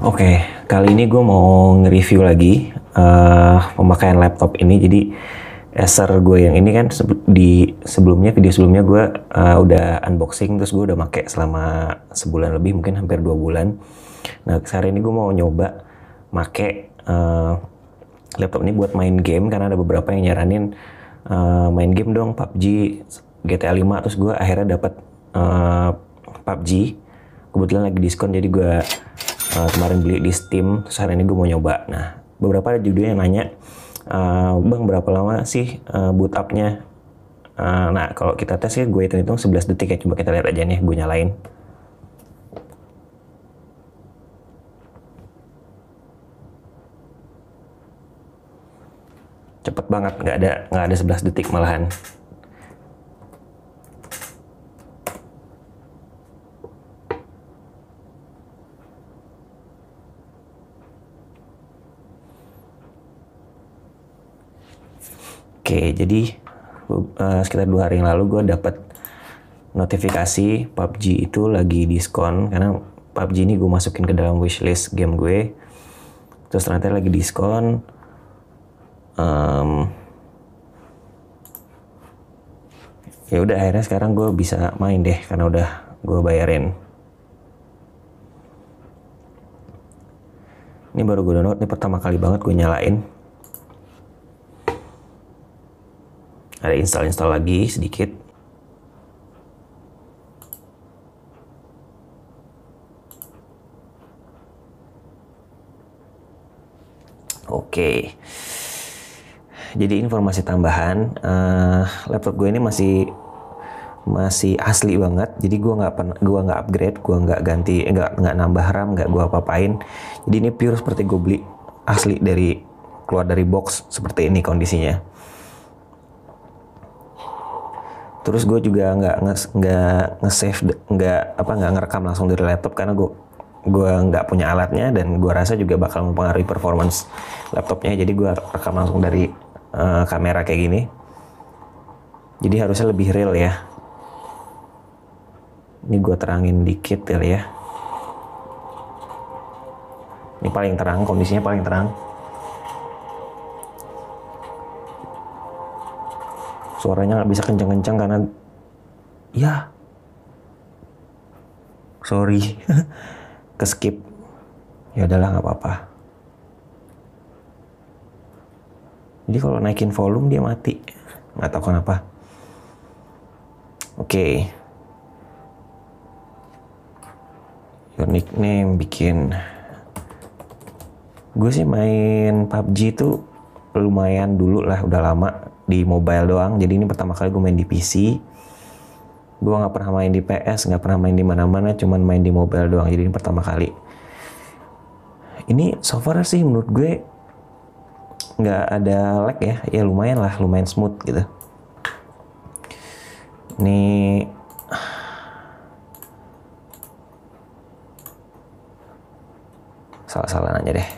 Oke, kali ini gue mau nge-review lagi pemakaian laptop ini. Jadi Acer gue yang ini kan sebelumnya video sebelumnya gue udah unboxing, terus gue udah pakai selama sebulan lebih, mungkin hampir 2 bulan. Nah, hari ini gue mau nyoba make laptop ini buat main game, karena ada beberapa yang nyaranin main game dong, PUBG, GTA 5. Terus gue akhirnya dapat PUBG. Kebetulan lagi diskon, jadi gue kemarin beli di Steam. Terus hari ini gue mau nyoba. Nah, beberapa judulnya yang nanya, bang berapa lama sih boot up-nya? Nah, kalau kita tes ya, gue hitung-hitung 11 detik ya. Coba kita lihat aja nih, gue nyalain. Cepet banget, nggak ada 11 detik malahan. Oke, jadi sekitar 2 hari yang lalu gue dapat notifikasi PUBG itu lagi diskon, karena PUBG ini gue masukin ke dalam wishlist game gue. Terus ternyata lagi diskon. Ya udah, akhirnya sekarang gue bisa main deh karena udah gue bayarin. Ini baru gue download, ini pertama kali banget gue nyalain. Ada install lagi sedikit. Oke. Jadi informasi tambahan, laptop gue ini masih asli banget. Jadi gue nggak upgrade, gue nggak ganti, nggak nambah RAM, nggak gue apa-apain. Jadi ini pure seperti gue beli asli keluar dari box, seperti ini kondisinya. Terus gue juga nggak nge-save, nggak ngerekam langsung dari laptop, karena gue nggak punya alatnya, dan gue rasa juga bakal mempengaruhi performance laptopnya. Jadi gue rekam langsung dari kamera kayak gini. Jadi harusnya lebih real ya. Ini gue terangin dikit ya. Ini paling terang, kondisinya paling terang. Suaranya nggak bisa kenceng-kenceng karena ya, sorry, keskip. Ya udahlah, nggak apa-apa. Jadi kalau naikin volume dia mati, nggak tahu kenapa. Oke. Your nickname bikin. Gue sih main PUBG itu lumayan dulu lah, udah lama di mobile doang. Jadi ini pertama kali gue main di PC. Gue nggak pernah main di PS, nggak pernah main di mana-mana, cuman main di mobile doang. Jadi ini pertama kali. Ini so far sih menurut gue nggak ada lag ya. Ya lumayan lah, lumayan smooth gitu. Ini salah-salah aja deh.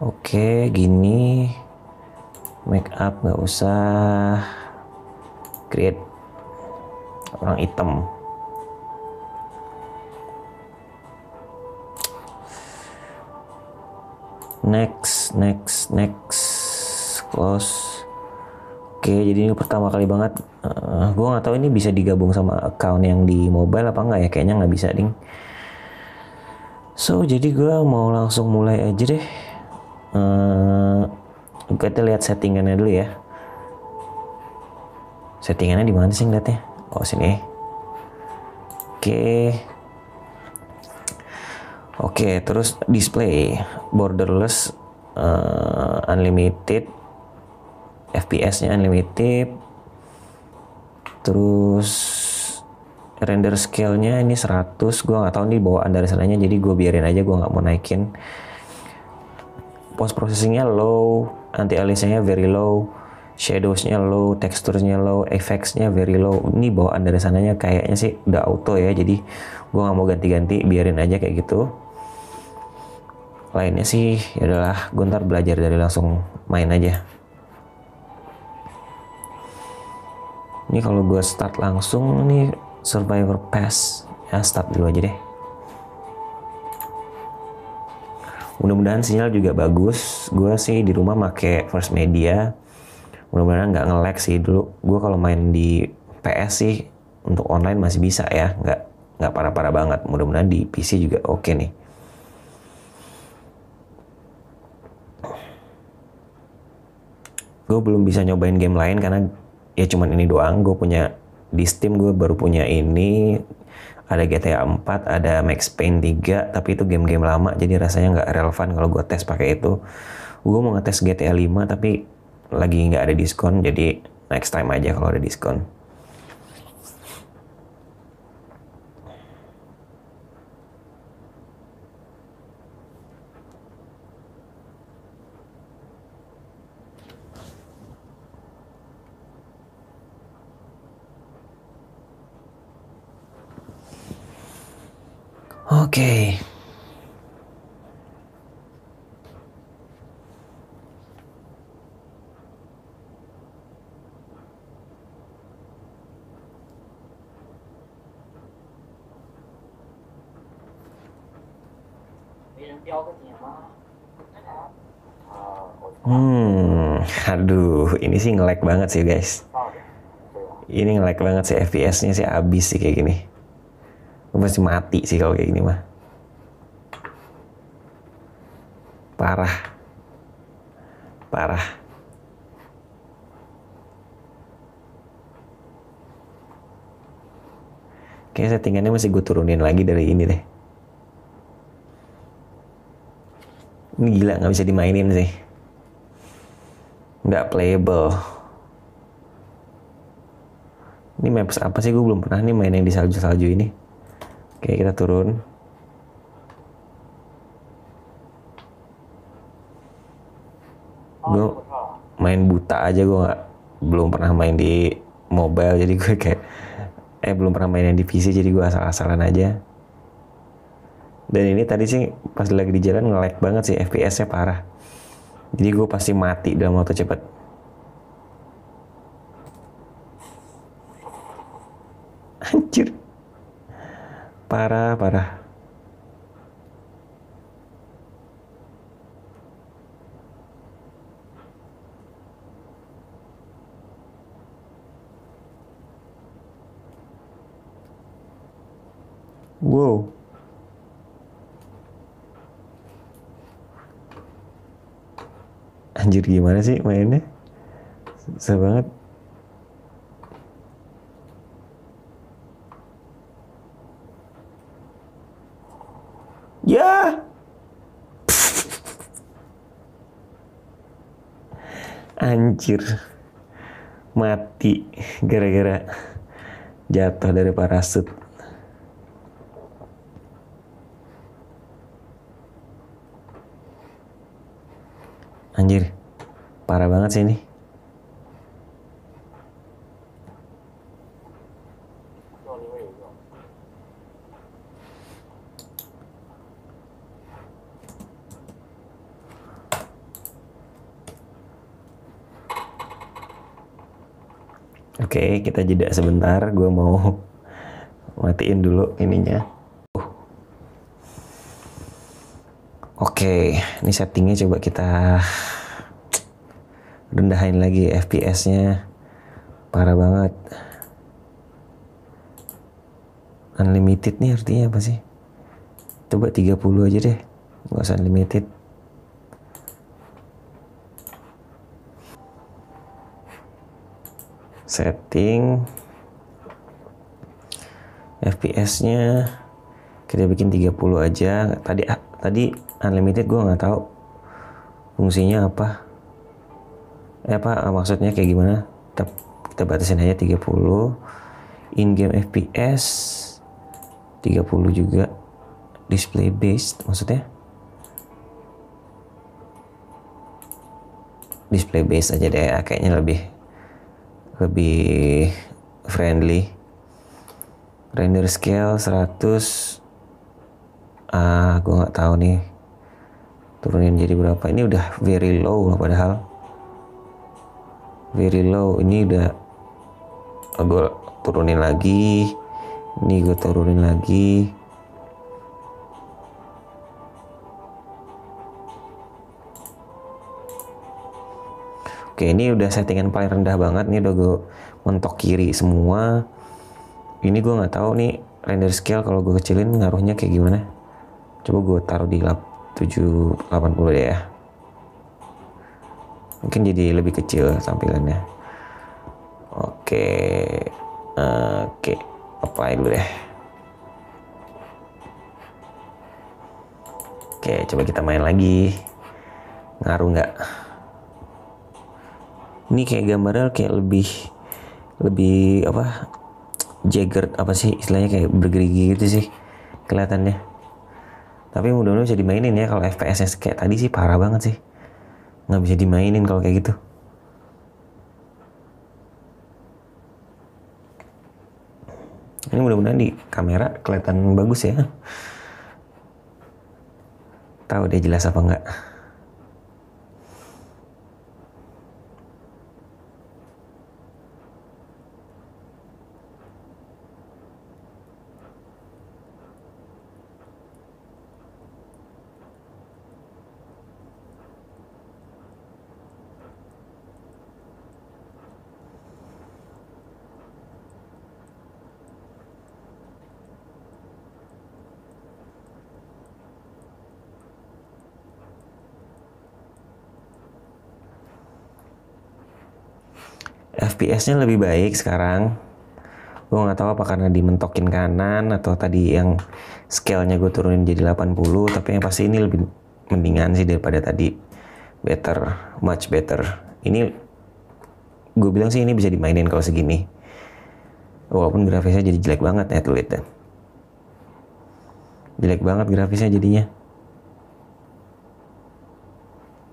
Oke, gini. Make up nggak usah. Create orang hitam. Next. Close. Oke, jadi ini pertama kali banget. Gue nggak tahu ini bisa digabung sama account yang di mobile apa nggak ya. Kayaknya nggak bisa, ding. So, jadi gue mau langsung mulai aja deh. Kita lihat settingannya dulu ya. Settingannya di mana sih ngeliatnya? Oh, sini. Oke, terus display borderless, unlimited, FPS-nya unlimited. Terus render scale-nya ini 100. Gue nggak tahu nih bawaan dari sananya, jadi gue biarin aja, gue nggak mau naikin. Post processing-nya low, anti-aliasing-nya very low, shadows-nya low, texture-nya low, effects-nya very low. Ini bawaan dari sananya kayaknya sih udah auto ya, jadi gue nggak mau ganti-ganti, biarin aja kayak gitu. Lainnya sih ya udahlah, gue ntar belajar dari langsung main aja. Ini kalau gue start langsung nih Survivor Pass, ya start dulu aja deh. Mudah-mudahan sinyal juga bagus. Gue sih di rumah make First Media. Mudah-mudahan nggak nge-lag sih. Dulu gue kalau main di PS sih untuk online masih bisa ya, nggak parah-parah banget. Mudah-mudahan di PC juga oke nih. Gue belum bisa nyobain game lain karena ya cuman ini doang. Gue punya di Steam, gue baru punya ini, ada GTA 4, ada Max Payne 3, tapi itu game-game lama jadi rasanya nggak relevan kalau gue tes pakai itu. Gue mau ngetes GTA 5 tapi lagi nggak ada diskon, jadi next time aja kalau ada diskon. Oke. Aduh, ini sih nge-lag banget sih guys. Ini nge-lag banget sih, FPS-nya sih abis sih kayak gini. Gue pasti mati sih kalau kayak gini mah. Parah. Parah. Kayaknya settingannya masih gue turunin lagi dari ini deh. Ini gila, nggak bisa dimainin sih. Nggak playable. Ini maps apa sih? Gue belum pernah nih main yang di salju-salju ini. Oke, kita turun. Gue main buta aja, gue belum pernah main di mobile, jadi gue kayak belum pernah main yang di PC, jadi gue asal-asalan aja. Dan ini tadi sih pas lagi di jalan nge-lag banget sih, FPS-nya parah. Jadi gue pasti mati dalam waktu cepat. Anjir. Parah, parah. Wow. Anjir, gimana sih mainnya? Susah banget. Ya. Anjir. Mati gara-gara jatuh dari parasut. Anjir, parah banget sih ini. Oke, kita jeda sebentar. Gue mau matiin dulu ininya. Oke, ini settingnya coba kita rendahin lagi FPS-nya. Parah banget. Unlimited nih artinya apa sih? Coba 30 aja deh. Nggak usah unlimited. Setting FPS-nya kita bikin 30 aja. Tadi unlimited gue nggak tahu fungsinya apa. Maksudnya kayak gimana? Kita batasin aja 30. In-game FPS 30 juga. Display based maksudnya? Display based aja deh, kayaknya lebih friendly. Render scale 100. Gue nggak tahu nih turunin jadi berapa. Ini udah very low loh, padahal very low. Ini udah gue turunin lagi, ini gue turunin lagi. Oke, ini udah settingan paling rendah banget nih, udah gue mentok kiri semua. Ini gue nggak tahu nih render scale kalau gue kecilin ngaruhnya kayak gimana. Coba gue taruh di 780 deh ya. Mungkin jadi lebih kecil tampilannya. Oke, apply dulu deh. Oke, coba kita main lagi. Ngaruh nggak? Ini kayak gambarnya kayak lebih apa? Jagger apa sih istilahnya, kayak bergerigi gitu sih kelihatannya. Tapi mudah-mudahan bisa dimainin ya. Kalau FPS-nya kayak tadi sih parah banget sih. Nggak bisa dimainin kalau kayak gitu. Ini mudah-mudahan di kamera kelihatan bagus ya. Tahu dia jelas apa enggak. FPS-nya lebih baik sekarang. Gue nggak tahu apa karena dimentokin kanan atau tadi yang scale-nya gue turunin jadi 80, tapi yang pasti ini lebih mendingan sih daripada tadi. Better, much better. Ini gue bilang sih ini bisa dimainin kalau segini. Walaupun grafisnya jadi jelek banget ya, tuh lihat deh. Jelek banget grafisnya jadinya.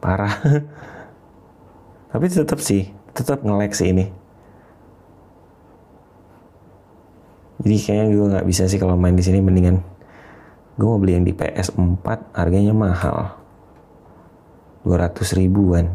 Parah. Tapi tetap nge-lag sih ini. Jadi kayaknya gue nggak bisa sih kalau main di sini, mendingan gue mau beli yang di PS4, harganya mahal, 200 ribuan.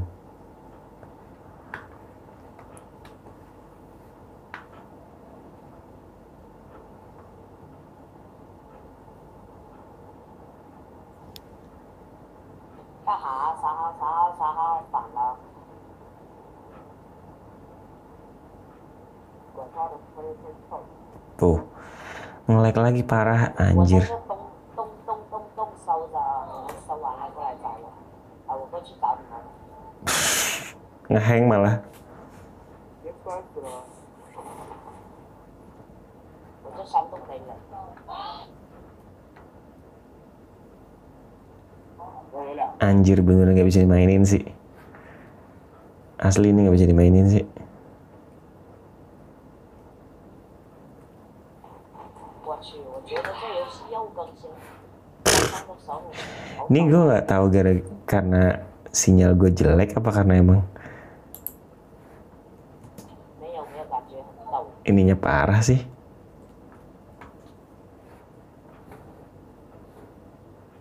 Tuh, nge-lag lagi parah anjir. Nge-hang malah. Anjir, bener nggak bisa dimainin sih. Asli ini nggak bisa dimainin sih. Ini gue nggak tahu karena sinyal gue jelek apa karena emang ininya parah sih.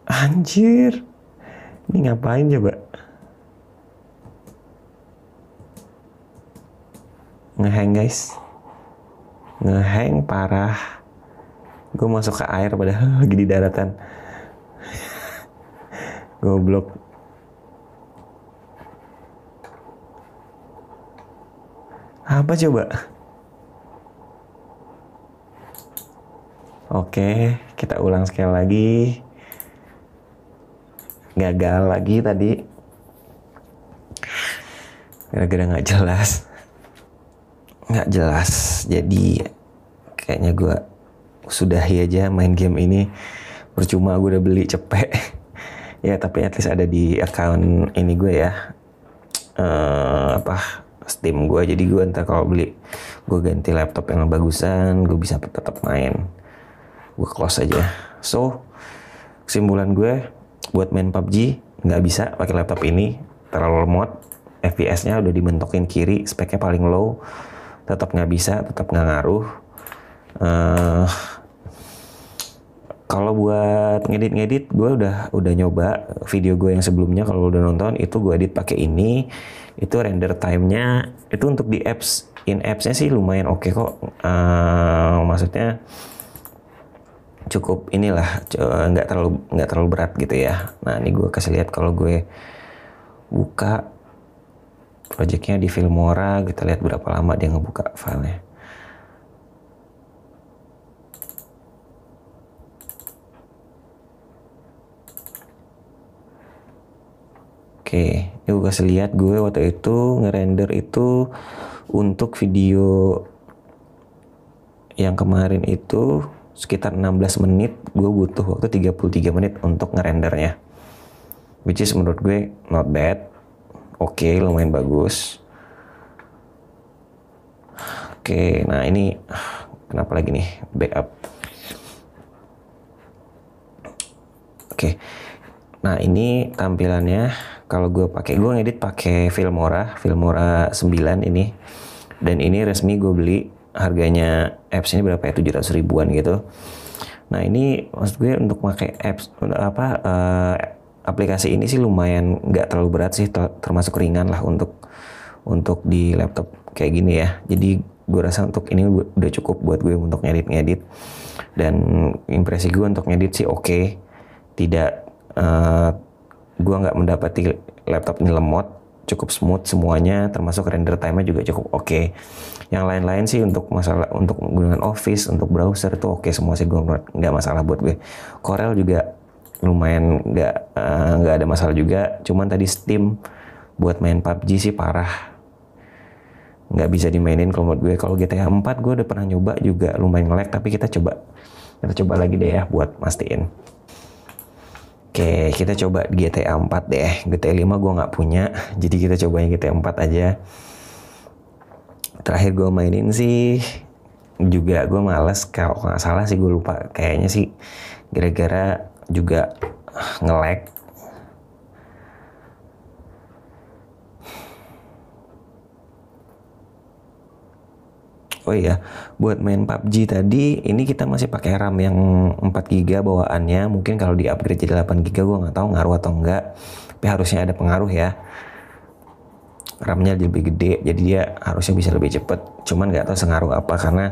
Anjir, ini ngapain coba? Nge-hang guys, nge-hang parah. Gue masuk ke air padahal lagi di daratan. Goblok. Apa coba? Oke, kita ulang sekali lagi. Gagal lagi tadi. Gara-gara nggak jelas. Jadi kayaknya gue sudahi aja main game ini. Percuma gue udah beli cepet. Ya tapi at least ada di account ini gue ya. Steam gue. Jadi gue ntar kalau beli, gue ganti laptop yang bagusan, gue bisa tetap main. Gue close aja. So kesimpulan gue, buat main PUBG nggak bisa pakai laptop ini, terlalu lemot. FPS-nya udah dibentokin kiri, speknya paling low, tetap nggak bisa, tetap nggak ngaruh. Kalau buat ngedit, gue udah nyoba video gue yang sebelumnya. Kalau udah nonton itu gue edit pakai ini. Itu render time-nya itu untuk di apps in apps-nya sih lumayan oke kok. Maksudnya cukup inilah, nggak terlalu berat gitu ya. Nah ini gue kasih lihat kalau gue buka projectnya di Filmora, kita lihat berapa lama dia ngebuka filenya. Oke, ini gue kasih lihat gue waktu itu ngerender itu untuk video yang kemarin itu sekitar 16 menit, gue butuh waktu 33 menit untuk ngerendernya. Which is menurut gue not bad. Oke, lumayan bagus. Oke, nah ini kenapa lagi nih backup. Oke. Nah, ini tampilannya kalau gue ngedit pakai Filmora 9 ini. Dan ini resmi gue beli, harganya apps ini berapa ya, 700 ribuan gitu. Nah ini maksud gue untuk pakai apps aplikasi ini sih lumayan nggak terlalu berat sih, termasuk ringan lah untuk di laptop kayak gini ya. Jadi gue rasa untuk ini udah cukup buat gue untuk ngedit, dan impresi gue untuk ngedit sih oke. Tidak gue nggak mendapati laptop ini lemot, cukup smooth semuanya, termasuk render time-nya juga cukup oke. Yang lain-lain sih untuk menggunakan Office, untuk browser itu oke semua sih, gue nggak masalah buat gue. Corel juga lumayan nggak ada masalah juga. Cuman tadi Steam buat main PUBG sih parah, nggak bisa dimainin kalau menurut gue. Kalau GTA 4 gue udah pernah nyoba juga lumayan nge-lag, tapi kita coba lagi deh ya buat mastiin. Oke, kita coba GTA 4 deh. GTA 5 gue nggak punya, jadi kita cobain GTA 4 aja. Terakhir gue mainin sih juga gue males, kalau nggak salah sih gue lupa. Kayaknya sih gara-gara juga nge-lag. Oh iya, buat main PUBG tadi, ini kita masih pakai RAM yang 4 GB bawaannya. Mungkin kalau di upgrade jadi 8 GB, gue nggak tahu ngaruh atau enggak. Tapi harusnya ada pengaruh ya. RAM-nya lebih gede, jadi dia harusnya bisa lebih cepet. Cuman nggak tahu sengaruh apa, karena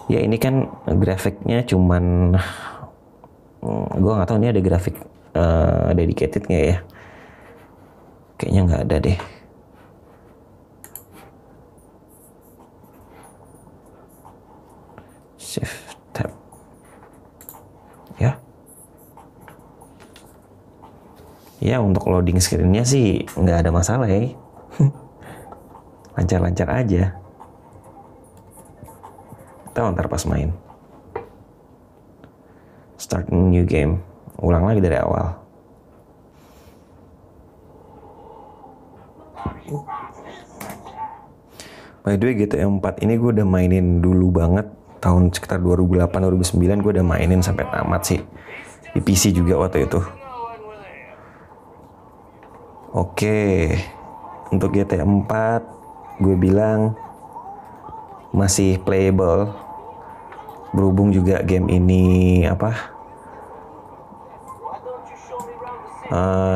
ya ini kan grafiknya cuman, gue nggak tahu ini ada grafik dedicated nggak ya. Kayaknya nggak ada deh. Shift tab ya untuk loading screen-nya sih nggak ada masalah ya. Lancar-lancar aja. Tahu ntar pas main start new game, ulang lagi dari awal. By the way, GTA 4 ini gue udah mainin dulu banget, tahun sekitar 2008-2009 gue udah mainin sampai tamat sih. Di PC juga waktu itu. Oke, untuk GTA 4 gue bilang masih playable. Berhubung juga game ini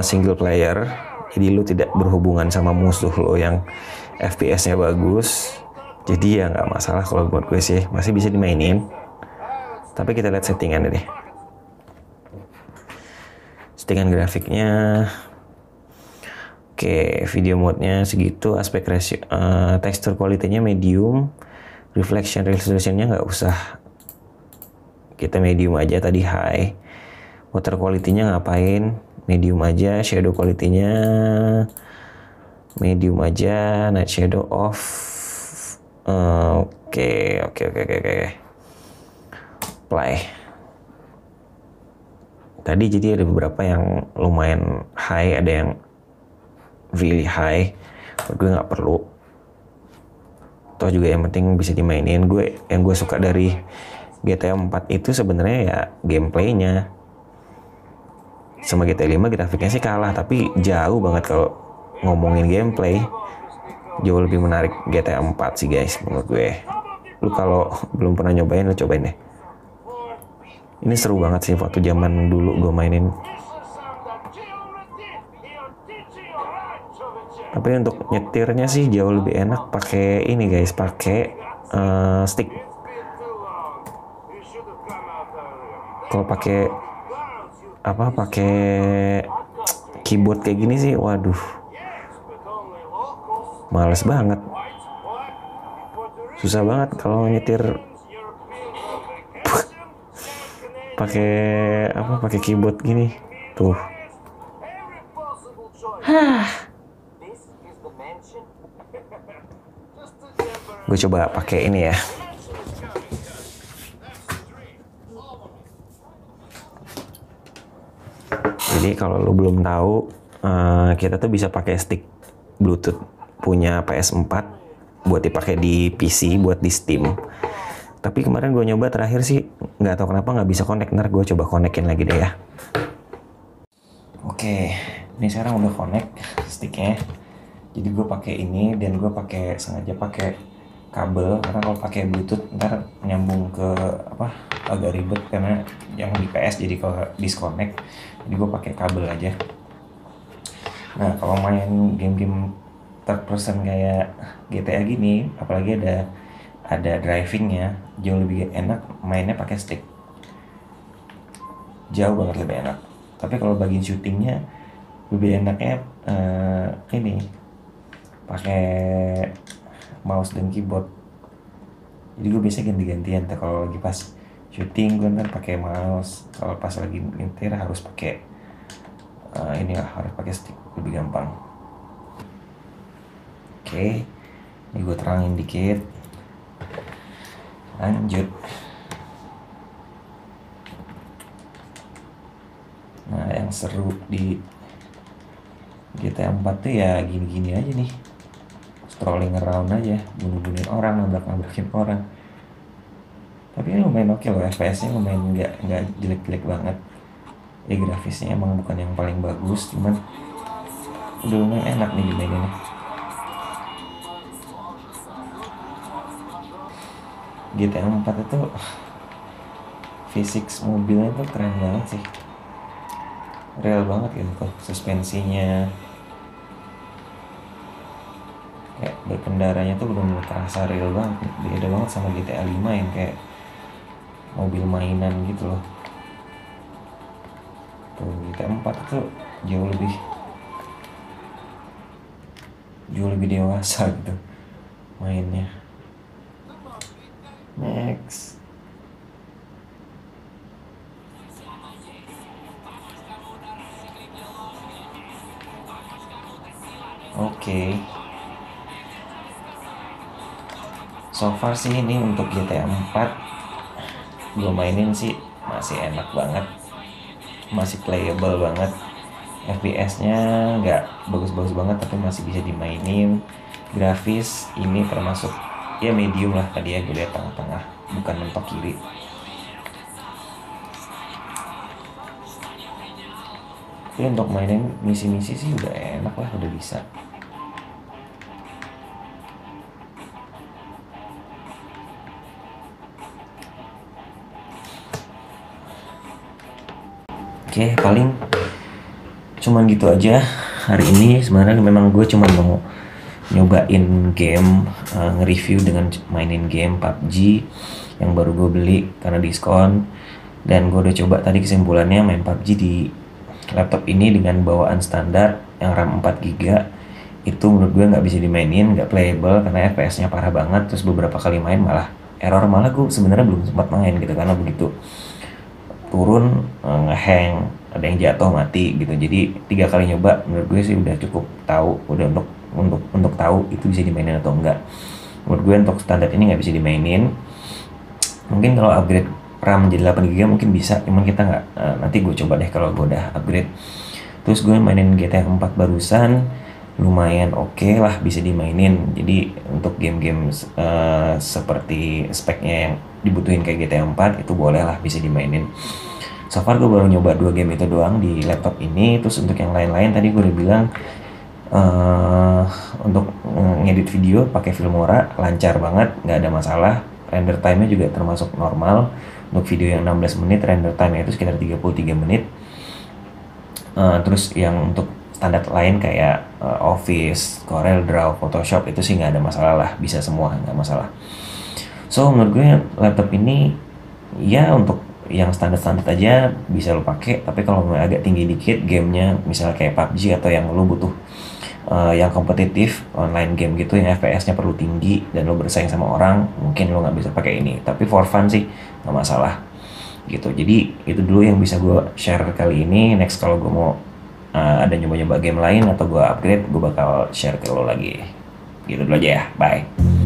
single player, jadi lu tidak berhubungan sama musuh lo yang FPS-nya bagus. Jadi ya nggak masalah kalau buat gue sih, masih bisa dimainin. Tapi kita lihat settingannya deh. Settingan grafiknya, oke, video mode-nya segitu, aspek ratio, texture quality-nya medium, reflection resolution-nya nggak usah, kita medium aja tadi high. Water quality-nya ngapain? Medium aja. Shadow quality-nya medium aja. Night shadow off. Oke. Play. Tadi jadi ada beberapa yang lumayan high, ada yang really high. Gue nggak perlu. Toh juga yang penting bisa dimainin. Yang gue suka dari GTA 4 itu sebenarnya ya gameplaynya. Sama GTA 5 grafiknya sih kalah, tapi jauh banget kalau ngomongin gameplay. Jauh lebih menarik GTA 4 sih guys menurut gue. Lu kalau belum pernah nyobain, lu cobain deh. Ini seru banget sih waktu zaman dulu gue mainin. Tapi untuk nyetirnya sih jauh lebih enak pakai ini guys, pakai stick. Kalau pakai pakai keyboard kayak gini sih, waduh, males banget, susah banget kalau nyetir pakai pakai keyboard gini tuh. Gue coba pakai ini ya. Jadi kalau lo belum tahu, kita tuh bisa pakai stick Bluetooth punya PS4 buat dipakai di PC, buat di Steam. Tapi kemarin gue nyoba terakhir sih nggak tahu kenapa nggak bisa connect. Ntar gue coba konekin lagi deh ya. Oke, ini sekarang udah connect sticknya. Jadi gue pakai ini dan gue sengaja pakai kabel, karena kalau pakai Bluetooth ntar nyambung ke agak ribet karena yang di PS jadi kalau disconnect. Jadi gue pakai kabel aja. Nah, kalau main game-game third person kayak GTA gini, apalagi ada drivingnya, jauh lebih enak mainnya pakai stick. Jauh banget lebih enak. Tapi kalau bagian syutingnya lebih enaknya ini pakai mouse dan keyboard. Jadi gue biasanya ganti-gantian. Kalau lagi pas syuting gue ntar pakai mouse, kalau pas lagi nyetir harus pakai harus pakai stick, lebih gampang. Oke, ini gue terangin dikit. Lanjut. Nah, yang seru di GTA 4 tuh ya gini-gini aja nih, strolling around aja, bunuh-bunuhin orang, nabrak-nabrakin orang. Tapi ini lumayan oke loh, FPS-nya lumayan nggak jelek-jelek banget. Ya grafisnya emang bukan yang paling bagus, cuman udah lumayan enak nih dimaininnya. GTA 4 itu fisik mobilnya tuh keren banget sih, real banget gitu, suspensinya kayak berkendaranya tuh benar-benar terasa real banget. Beda banget sama GTA 5 yang kayak mobil mainan gitu loh. Tuh GTA 4 itu jauh lebih dewasa gitu mainnya. Next. Oke. So far sih ini untuk GTA 4 gue mainin sih masih enak banget, masih playable banget. FPS-nya nggak bagus-bagus banget tapi masih bisa dimainin. Grafis ini termasuk ya medium lah, tadi ya gue lihat tengah-tengah, bukan mentok kiri. Tapi untuk mainin misi-misi sih udah enak lah, udah bisa. Oke, paling cuman gitu aja hari ini. Sebenarnya memang gue cuman mau nyobain game, nge-review dengan mainin game PUBG yang baru gue beli karena diskon. Dan gue udah coba tadi, kesimpulannya main PUBG di laptop ini dengan bawaan standar yang RAM 4GB itu menurut gue nggak bisa dimainin, nggak playable karena FPS-nya parah banget. Terus beberapa kali main malah error, malah gue sebenarnya belum sempat main gitu karena begitu turun ngehang, ada yang jatuh mati gitu. Jadi 3 kali nyoba menurut gue sih udah cukup tahu, udah untuk tahu itu bisa dimainin atau enggak. Menurut gue untuk standar ini nggak bisa dimainin. Mungkin kalau upgrade RAM menjadi 8GB mungkin bisa, cuman kita nggak, nanti gue coba deh kalau gue udah upgrade. Terus gue mainin GTA 4 barusan, lumayan oke lah, bisa dimainin. Jadi untuk game-game seperti speknya yang dibutuhin kayak GTA 4 itu boleh lah, bisa dimainin. So far gue baru nyoba 2 game itu doang di laptop ini. Terus untuk yang lain-lain tadi gue udah bilang, untuk ngedit video pakai Filmora lancar banget, nggak ada masalah. Render time-nya juga termasuk normal. Untuk video yang 16 menit render time-nya itu sekitar 33 menit. Terus yang untuk standar lain kayak Office, Corel Draw, Photoshop itu sih nggak ada masalah lah, bisa semua, nggak masalah. So menurut gue laptop ini ya untuk yang standar-standar aja bisa lo pakai, tapi kalau mau agak tinggi dikit gamenya, misalnya kayak PUBG atau yang lo butuh yang kompetitif online game gitu yang FPS-nya perlu tinggi dan lo bersaing sama orang, mungkin lo nggak bisa pakai ini. Tapi for fun sih nggak masalah gitu. Jadi itu dulu yang bisa gue share kali ini. Next kalau gue mau ada nyoba-nyoba game lain atau gue upgrade, gue bakal share ke lo lagi. Gitu dulu aja ya, bye.